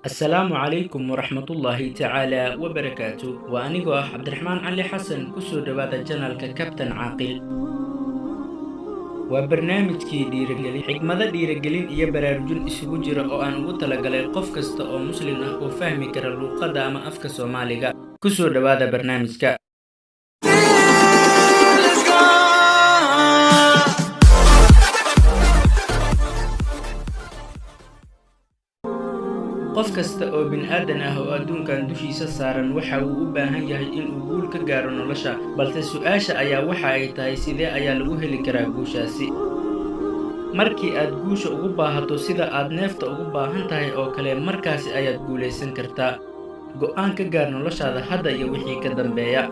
السلام عليكم ورحمة الله تعالى وبركاته وأنيقو عبد الرحمن علي حسن كسو دبادة جنال كابتن عاقل وبرنامج كي ديرجلين حكمة ديرجلين إيا براروجون إسوgu jira oo aan ugu talagalay qof kasta oo muslim ah oo fahmi kara luqadda ama afka Soomaaliga kusoo dhawaada barnaamijka qof kasta oo bini'aadan ah oo adduunkan dushiisa saaran waxa uu u baahan yahay in uu guul ka gaaro nolosha balse su'aasha ayaa waxa ay tahay sidee ayaa lagu heli karaa guushaasi markii aad guusha ugu baahato sida aad neefta ugu baahan tahay oo kale markaasi ayaad guulaysan kartaa go'aan ka gaar noloshaada hadda iyo wixii ka dambeeya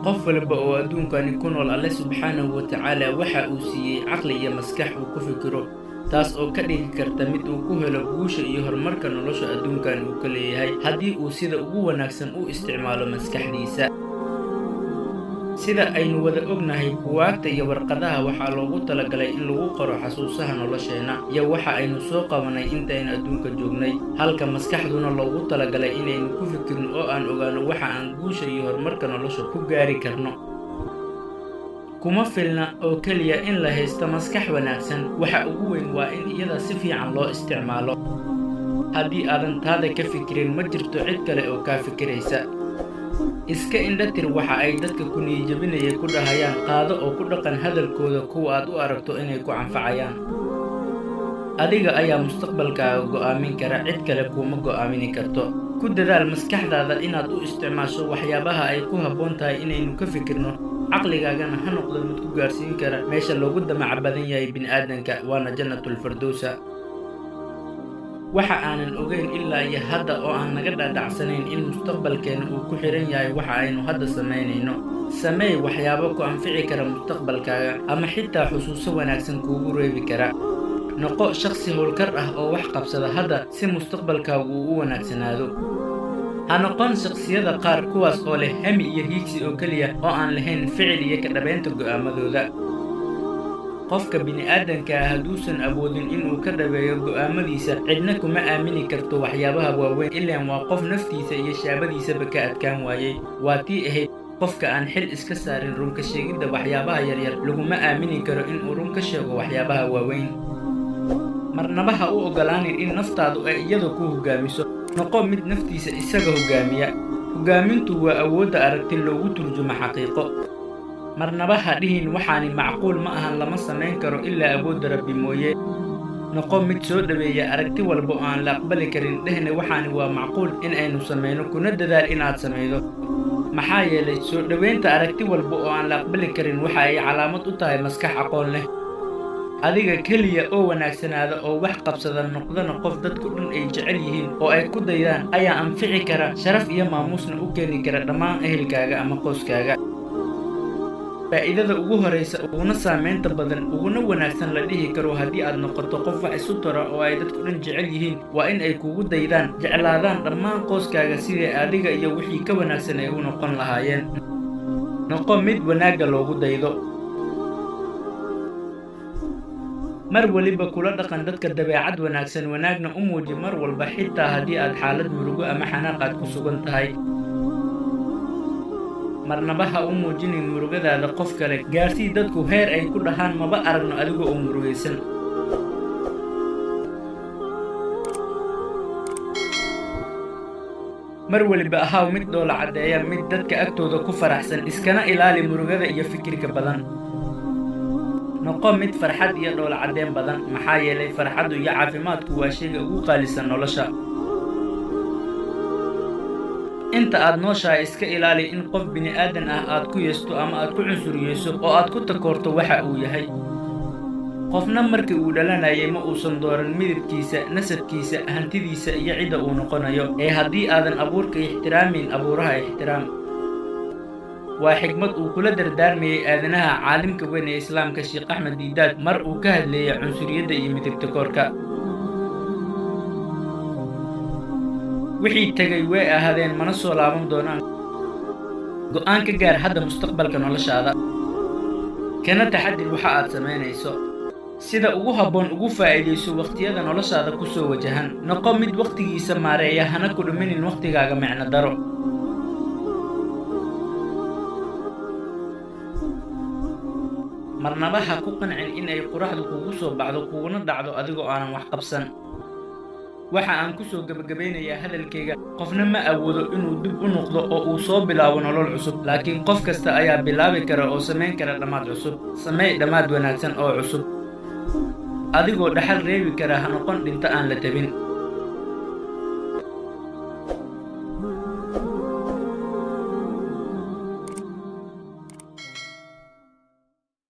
qof walba oo adduunkani ku nool Alle subxaanahu wa ta'aala waxa uu siiyey caqli iyo maskax uu ku fikiro taas oo ka dhigi karta mid uu ku helo guusha iyo horumarka nolosha adduunkan uu ka leeyahay haddii uu sida ugu wanaagsan u isticmaalo maskaxdiisa sida aynu wada ognahay buugaagta iyo warqadaha waxaa loogu talagalay in lagu qoro xasuusaha nolosheena iyo waxa aynu soo qabanay intaynu adduunka joognay halka maskaxduna loogu talagalay inaynu ku fikirno oo aan ogaano waxa aan guusha iyo horumarka nolosha ku gaari karno kuma filna oo kaliya in la haysto maskax wanaagsan waxa ugu weyn waa in iyada si fiican loo isticmaalo haddii aadan taada ka fikirin ma jirto cid kale oo ka fikiraysa iska indhatir waxa ay dadka ku niyajabinaya ku dhahayaan qaado oo ku dhaqan hadalkooda kuwa aad u aragto inay ku anfacayaan adiga ayaa mustaqbalkaaga go'aamin kara cid kale kuma go'aamini karto ku dadaal maskaxdaada inaad u isticmaasho waxyaabaha ay ku habboon tahay inaynu ka fikirno caqligaagana ha noqdo mid ku gaarsiin kara meesha loogu damac badan yahay bini'aadanka waana jannatul firdawsa waxa aanan ogeyn ilaa iyo hadda oo aan naga dhaadhacsanayn in mustaqbalkeena uu ku xiran yahay waxa aynu hadda samaynayno sameey waxyaabo ku anfici kara mustaqbalkaaga ama xitaa xusuuso wanaagsan kuugu reebi kara noqo shakhsi howlkar ah oo wax qabsada hadda si mustaqbalkaagu uu u wanaagsanaado ha noqon shakhsiyada qaar kuwaas oo leh hami iyo hiigsi oo keliya oo aan lahayn ficil iyo ka dhabeynta go'aamadooda qofka bini'aadanka ah hadduusan awoodin inuu ka dhabeeyo go'aamadiisa cidna kuma aamini karto waxyaabaha waaweyn ilaan waa qof naftiisa iyo shaabadiisaba ka adkaan waayey waa tii ahayd qofka aan xil iska saarin runka sheegidda waxyaabaha yaryar laguma aamini karo inuu run ka sheego waxyaabaha waaweyn marnaba ha u ogolaanin in naftaadu ay iyada ku hoggaamiso noqo mid naftiisa isaga hoggaamiya hoggaamintu waa awoodda aragti loogu turjumo xaqiiqo marnaba ha dhihin waxaani macquul ma ahan lama samayn karo ilaa awoodda rabbi mooye noqo mid soo dhaweeya aragti walba oo aan la aqbali karin dhehne waxaani waa macquul in aynu samayno kuna dadaal inaad samaydo maxaa yeelay soo dhaweynta aragti walba oo aan la aqbali karin waxa ay calaamad u tahay maskax aqoon leh adiga keliya oo wanaagsanaada oo wax qabsada noqdana qof dadku dhan ay jecel yihiin oo ay ku daydaan ayaa anfici kara sharaf iyo maamuusna u keeni kara dhammaan ehelkaaga ama qoyskaaga faa'iidada ugu horeysa uguna saameynta badan uguna wanaagsan la dhihi karo haddii aad noqoto qof wax isu tara oo ay dadku dhan jecel yihiin waa in ay kugu daydaan jeclaadaan dhammaan qoyskaaga sidii adiga iyo wixii ka wanaagsan ay u noqon lahaayeen noqo mid wanaagga loogu daydo mar waliba kula dhaqan dadka dabeecad wanaagsan wanaagna u muuji mar walba xitaa haddii aad xaalad murugo ama xanaaqaad ku sugan tahay marnaba ha u muujinin murugadaada qof kale gaarsii dadku heer ay ku dhahaan maba aragno adiga oo murugaysan mar waliba ahaaw mid dhoola caddeeya mid dadka agtooda ku faraxsan iskana ilaali murugada iyo fikirka badan noqo mid farxad iyo dhoola caddeen badan maxaa yeelay farxaddu iyo caafimaadku waa shayga ugu qaalisan nolosha inta aad nooshahay iska ilaali in qof bini'aadan ah aad ku yeesto ama aad ku cunsuriyeyso oo aad ku takoorto waxa uu yahay qofna markii uu dhalanayay ma uusan dooran midabkiisa nasabkiisa hantidiisa iyo cidda uu noqonayo ee haddii aadan abuurka ixtiraamin abuuraha ixtiraam waa xigmad uu kula dardaarmayay aadanaha caalimka weyn ee islaamka Sheekh Axmed Diidaad mar uu ka hadlayay cunsuriyadda iyo midabta koorka wixii tagay way ahaadeen mana soo laaban doonaan go'aan ka gaar hadda mustaqbalka noloshaada kana taxadir waxa aad samaynayso sida ugu habboon ugu faa'iidayso waqtiyada noloshaada ku soo wajahan. Noqo mid waqtigiisa maareeya, hana ku dhuminin waqtigaaga micno daro. marnaba ha ku qancin in ay quraxdu kugu soo baxdo kuguna dhacdo adigoo aanan wax qabsan. waxa aan ku soo gabagabeynayaa hadalkayga, qofna ma awoodo inuu dib u noqdo oo uu soo bilaabo nolol cusub, laakiin qof kasta ayaa bilaabi kara oo samayn kara dhammaad cusub. Samee dhammaad wanaagsan oo cusub, adigoo dhaxal reebi kara, ha noqon dhinto aan la tabin.